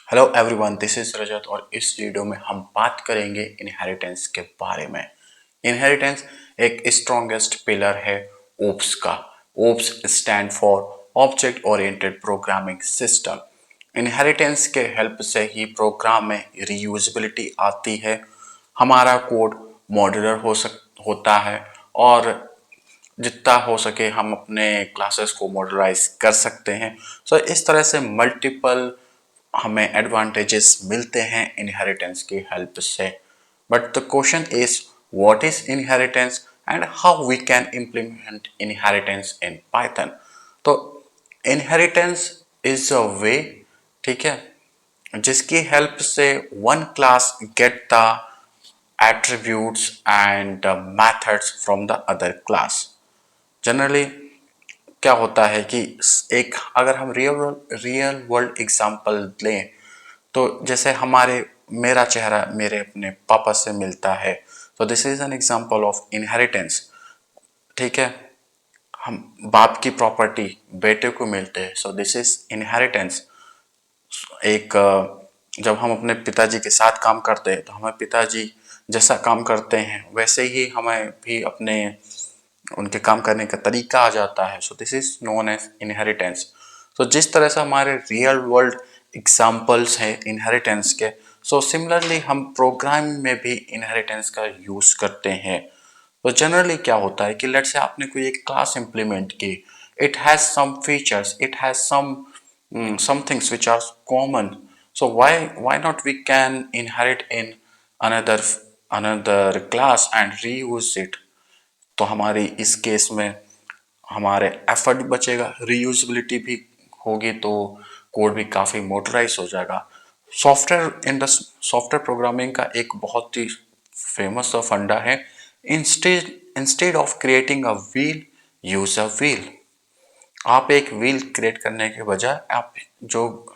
Hello everyone, this is रजत और इस video में हम बात करेंगे इनहेरिटेंस के बारे में। इनहेरिटेंस एक स्ट्रॉन्गेस्ट पिलर है ओप्स का। OOPS stand for object oriented programming system. Inheritance के हेल्प से ही प्रोग्राम में रीयूजेबिलिटी आती है। हमारा कोड मॉड्यूलर होता है और जितना हो सके हम अपने क्लासेस को मॉडलाइज कर सकते हैं। इस तरह से मल्टीपल हमें एडवांटेजेस मिलते हैं इनहेरिटेंस की हेल्प से। But the question is what is inheritance and how we can implement inheritance in Python. तो इनहेरिटेंस इज अ वे, ठीक है, जिसकी हेल्प से one class get the attributes and methods from the other class. Generally क्या होता है कि एक अगर हम रियल वर्ल्ड एग्जांपल लें तो जैसे हमारे मेरा चेहरा मेरे अपने पापा से मिलता है, तो this is an example of inheritance. ठीक है, हम बाप की प्रॉपर्टी बेटे को मिलते हैं, सो दिस इज इनहेरिटेंस। एक जब हम अपने पिताजी के साथ काम करते हैं तो हमें पिताजी जैसा काम करते हैं वैसे ही हमें भी अपने उनके काम करने का तरीका आ जाता है। So this is known as inheritance. तो जिस तरह से हमारे रियल वर्ल्ड एग्जाम्पल्स हैं इनहेरिटेंस के, सो सिमिलरली हम प्रोग्राम में भी इनहेरिटेंस का यूज करते हैं। तो जनरली क्या होता है कि लेट से आपने कोई एक क्लास इंप्लीमेंट की, it has some features, it has some things which are common, so why not we can inherit in another another class and reuse it। तो हमारी इस केस में हमारे एफर्ट बचेगा, रीयूजेबिलिटी भी होगी, तो कोड भी काफ़ी मोटराइज हो जाएगा। सॉफ्टवेयर प्रोग्रामिंग का एक बहुत ही फेमस फंडा है, instead of creating a wheel use a wheel. आप एक व्हील क्रिएट करने के बजाय आप जो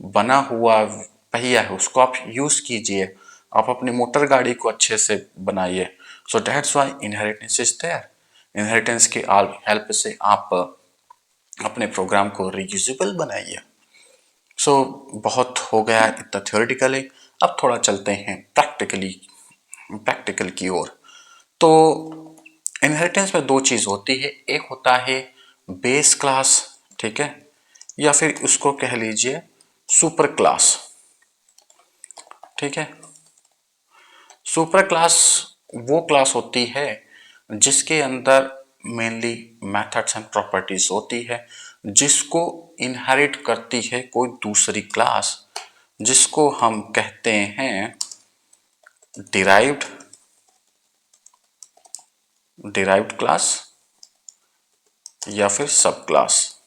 बना हुआ पहिया है उसको आप यूज कीजिए, आप अपनी मोटर गाड़ी को अच्छे से बनाइए। So that's why inheritance is there. Inheritance की हेल्प से आप अपने प्रोग्राम को रीयूजेबल बनाइए। बहुत हो गया इतना थ्योरेटिकली, अब थोड़ा चलते हैं प्रैक्टिकल की ओर। तो इनहेरिटेंस में दो चीज होती है, एक होता है बेस क्लास, ठीक है, या फिर उसको कह लीजिए सुपर क्लास। ठीक है, सुपर क्लास वो क्लास होती है जिसके अंदर मेनली मेथड्स एंड प्रॉपर्टीज होती है, जिसको इनहेरिट करती है कोई दूसरी क्लास, जिसको हम कहते हैं डिराइव्ड क्लास या फिर सब क्लास,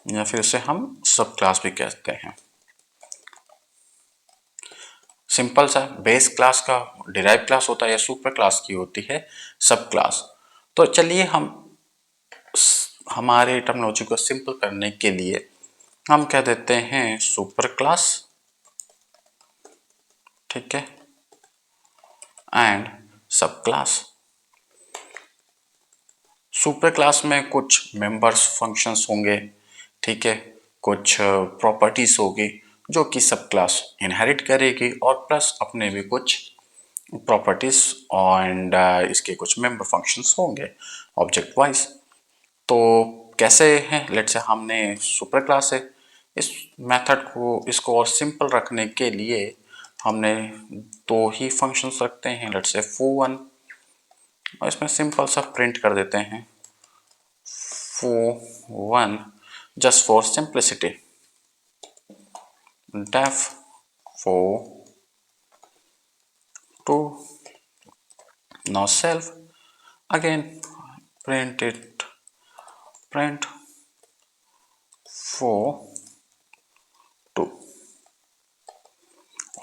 या फिर उसे हम सब क्लास भी कहते हैं। सिंपल सा, बेस क्लास का डिराइव क्लास होता है या सुपर क्लास की होती है सब क्लास। तो चलिए हम हमारे टर्मिनोलॉजी को सिंपल करने के लिए हम कह देते हैं सुपर क्लास, ठीक है, एंड सब क्लास। सुपर क्लास में कुछ मेंबर्स फंक्शंस होंगे, ठीक है, कुछ प्रॉपर्टीज होगी जो कि सब क्लास इनहेरिट करेगी, और प्लस अपने भी कुछ प्रॉपर्टीज एंड इसके कुछ मेंबर फंक्शंस होंगे ऑब्जेक्ट वाइज। तो कैसे हैं, लेट से हमने सुपर क्लास है, इस मेथड को इसको और सिंपल रखने के लिए हमने दो ही फंक्शंस रखते हैं, लेट से foo1, और इसमें सिंपल सा प्रिंट कर देते हैं foo1 just for simplicity, def foo2, now self, again print foo2।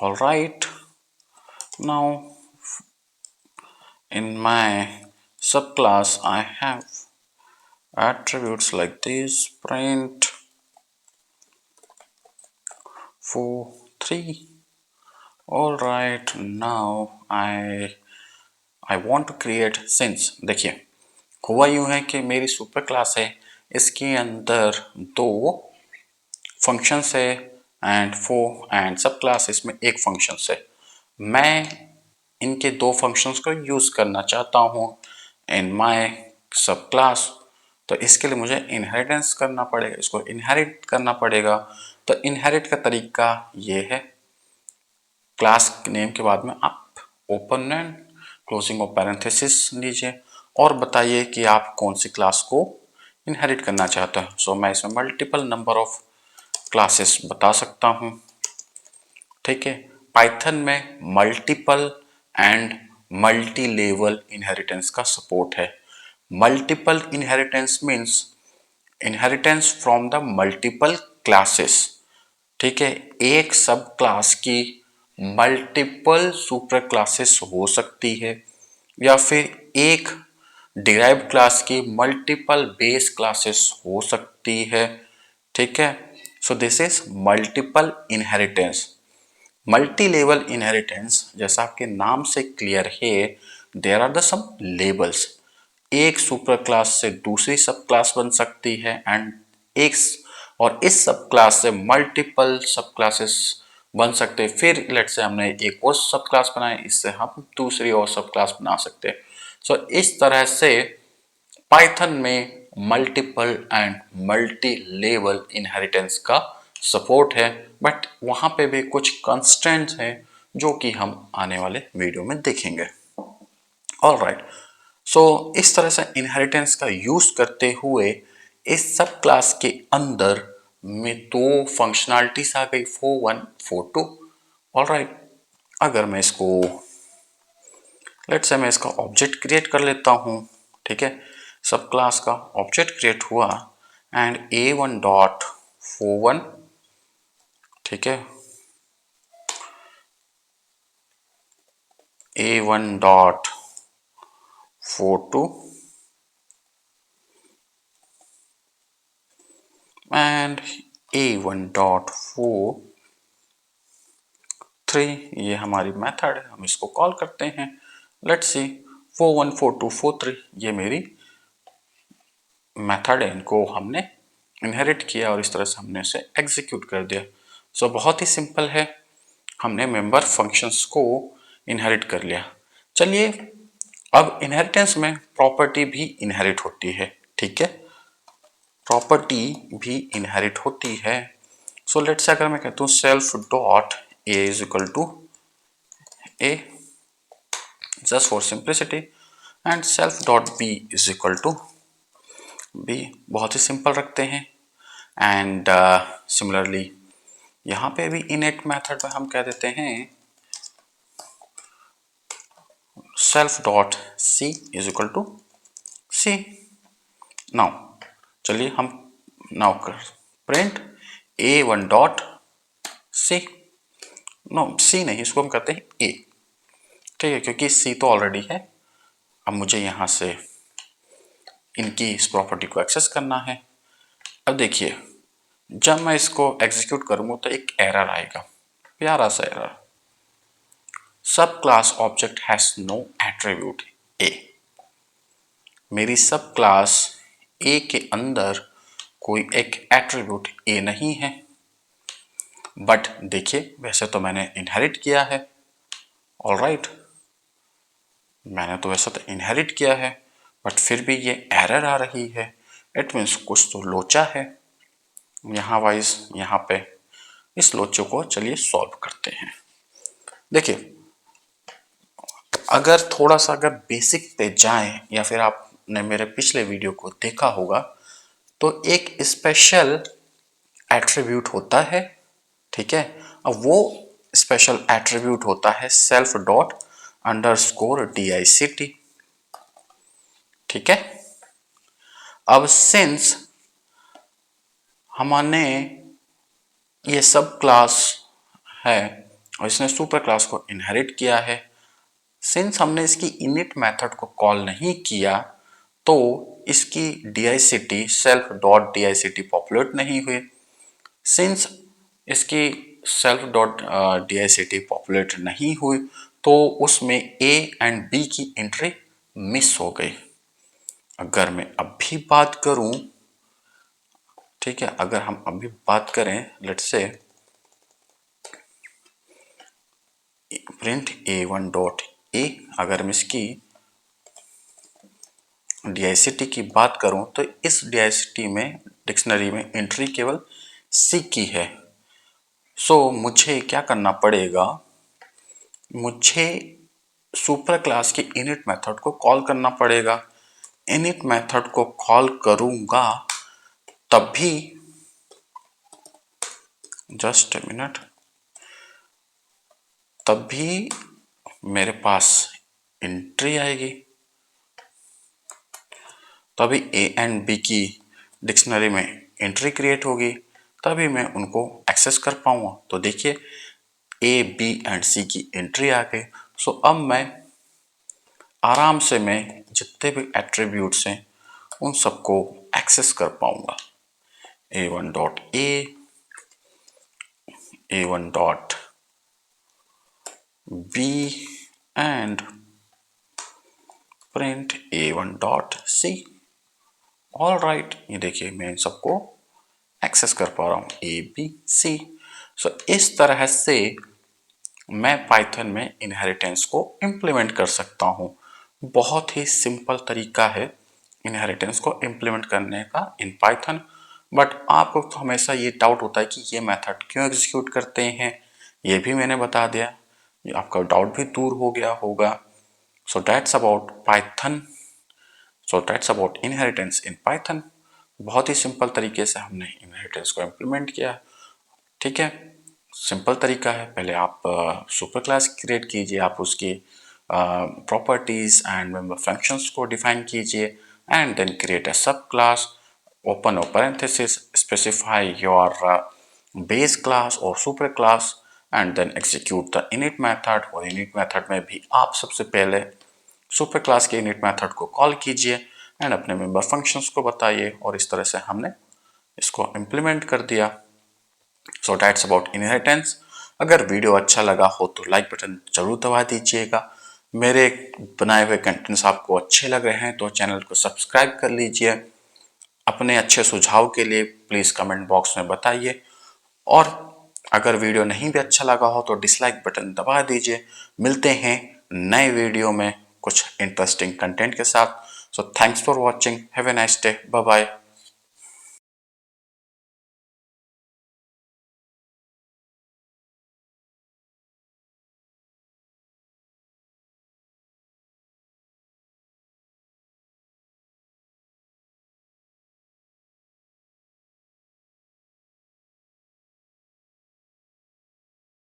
all right, now in my subclass I have attributes like this, print foo3। all right, now I want to create since। देखिए हुआ यूं है कि मेरी super class है, इसके अंदर दो फंक्शन है एंड सब क्लास इसमें एक फंक्शन है। मैं इनके दो फंक्शंस को यूज करना चाहता हूँ इन माय सब क्लास। तो इसके लिए मुझे इनहेरिटेंस करना पड़ेगा, इसको इनहेरिट करना पड़ेगा। तो इनहेरिट का तरीका ये है, क्लास नेम के बाद में आप open and closing of parenthesis लीजिए और बताइए कि आप कौन सी क्लास को इनहेरिट करना चाहते हैं। सो मैं इसमें मल्टीपल नंबर ऑफ क्लासेस बता सकता हूँ। ठीक है, पाइथन में multiple and multi level inheritance का सपोर्ट है। Multiple inheritance means inheritance from the multiple classes. ठीक है, एक सब क्लास की मल्टीपल सुपर क्लासेस हो सकती है या फिर एक डिराइव्ड क्लास की मल्टीपल बेस क्लासेस हो सकती है। ठीक है, so this is multiple inheritance. Multi level inheritance जैसा आपके नाम से क्लियर है, there are the some levels. एक सुपर क्लास से दूसरी सब क्लास बन सकती है एंड एक और इस सब क्लास से मल्टीपल सब क्लासेस बन सकते हैं। फिर लेट से हमने एक और सब क्लास बनाई, इससे हम दूसरी और सब क्लास बना सकते हैं। सो इस तरह से पाइथन में multiple and multi level inheritance का सपोर्ट है, बट वहां पे भी कुछ कंस्ट्रेंट्स हैं जो कि हम आने वाले वीडियो में देखेंगे। ऑलराइट, सो इस तरह से इनहेरिटेंस का यूज करते हुए इस सब क्लास के अंदर में दो फंक्शनैलिटीज आ गई, for one for two. Alright, अगर मैं इसको लेट्स से मैं इसका ऑब्जेक्ट क्रिएट कर लेता हूँ। ठीक है, सब क्लास का ऑब्जेक्ट क्रिएट हुआ and a1 dot for one. ठीक है, a1 dot for two and a1 dot for three. ये हमारी मेथड है, हम इसको कॉल करते हैं। Let's see, for one for two for three, ये मेरी मेथड है, इनको हमने इनहेरिट किया और इस तरह से हमने इसे एग्जीक्यूट कर दिया। सो बहुत ही सिंपल है, हमने मेंबर फंक्शंस को इनहेरिट कर लिया। चलिए, अब इनहेरिटेंस में प्रॉपर्टी भी इनहेरिट होती है। ठीक है, प्रॉपर्टी भी इनहेरिट होती है। सो लेट्स से अगर मैं कहता हूँ self dot A is equal to A, just for simplicity, and self dot B is equal to B, बहुत ही सिंपल रखते हैं। एंड सिमिलरली यहाँ पे भी इनेट मेथड में हम कह देते हैं self dot c is equal to c. Now चलिए हम नाउ कर print a1 dot c, no c नहीं, इसको हम करते हैं ए। ठीक है, क्योंकि सी तो ऑलरेडी है। अब मुझे यहाँ से इनकी इस प्रॉपर्टी को एक्सेस करना है। अब देखिए, जब मैं इसको एग्जीक्यूट करूंगा तो एक एरर आएगा, प्यारा सा error, sub class object has no attribute a. मेरी सब क्लास ए के अंदर कोई एक एट्रीब्यूट ए नहीं है। बट देखिए, वैसे तो मैंने इनहेरिट किया है। ऑलराइट, मैंने तो वैसे तो इनहेरिट किया है, बट फिर भी ये एरर आ रही है। इट मीन्स कुछ तो लोचा है यहाँ वाइज। यहाँ पे इस लोचे को चलिए सॉल्व करते हैं। देखिए, अगर थोड़ा सा अगर बेसिक पे जाएं या फिर आपने मेरे पिछले वीडियो को देखा होगा तो एक स्पेशल एट्रीब्यूट होता है। ठीक है, अब वो स्पेशल एट्रीब्यूट होता है सेल्फ डॉट अंडरस्कोर dict। ठीक है, अब सिंस हमने ये सब क्लास है और इसने सुपर क्लास को इनहेरिट किया है, सिंस हमने इसकी इनिट मेथड को कॉल नहीं किया तो इसकी dict self dot dict populate नहीं हुई। सिंस इसकी सेल्फ डॉट dict पॉपुलेट नहीं हुई तो उसमें a एंड b की एंट्री मिस हो गई। अगर मैं अब भी बात करूं, ठीक है, अगर हम अभी बात करें let's say print A1 dot ए, अगर मैं इसकी DICT की बात करूं तो इस DICT में डिक्शनरी में एंट्री केवल सी की है। मुझे क्या करना पड़ेगा, मुझे सुपर क्लास की इनिट मेथड को कॉल करना पड़ेगा। इनिट मेथड को कॉल करूंगा तभी, जस्ट ए मिनट, तभी मेरे पास एंट्री आएगी, तभी ए एंड बी की डिक्शनरी में एंट्री क्रिएट होगी, तभी मैं उनको एक्सेस कर पाऊंगा। तो देखिए ए बी एंड सी की एंट्री आ गई। अब मैं आराम से मैं जितने भी एट्रीब्यूट्स हैं उन सबको एक्सेस कर पाऊंगा। A1 dot A, A1 dot B and print A1 dot C. All right, ये देखिए मैं इन सबको एक्सेस कर पा रहा हूँ ए बी सी। इस तरह से मैं पाइथन में इनहेरिटेंस को इम्प्लीमेंट कर सकता हूँ। बहुत ही सिंपल तरीका है इनहेरिटेंस को इम्प्लीमेंट करने का इन पाइथन। बट आपको तो हमेशा ये डाउट होता है कि ये मेथड क्यों एग्जीक्यूट करते हैं, ये भी मैंने बता दिया, ये आपका डाउट भी दूर हो गया होगा। So that's about Python, so that's about inheritance in Python. बहुत ही सिंपल तरीके से हमने इनहेरिटेंस को इम्प्लीमेंट किया। ठीक है, सिंपल तरीका है, पहले आप सुपर क्लास क्रिएट कीजिए, आप उसकी प्रॉपर्टीज एंड मेंबर फंक्शंस को डिफाइन कीजिए and then create a sub class, open और parenthesis, specify your base class और super class and then execute the init method. और इनिट मेथड में भी आप सबसे पहले सुपर क्लास के इनिट मेथड को कॉल कीजिए एंड अपने मेंबर फंक्शंस को बताइए, और इस तरह से हमने इसको इम्प्लीमेंट कर दिया। So that's about inheritance. अगर वीडियो अच्छा लगा हो तो लाइक बटन जरूर दबा दीजिएगा। मेरे बनाए हुए कंटेंट्स आपको अच्छे लग रहे हैं तो चैनल को सब्सक्राइब कर लीजिए। अपने अच्छे सुझाव के लिए प्लीज़ कमेंट बॉक्स में बताइए, और अगर वीडियो नहीं भी अच्छा लगा हो तो डिसलाइक बटन दबा दीजिए। मिलते हैं नए वीडियो में कुछ इंटरेस्टिंग कंटेंट के साथ। So thanks for watching, have a nice day, bye bye.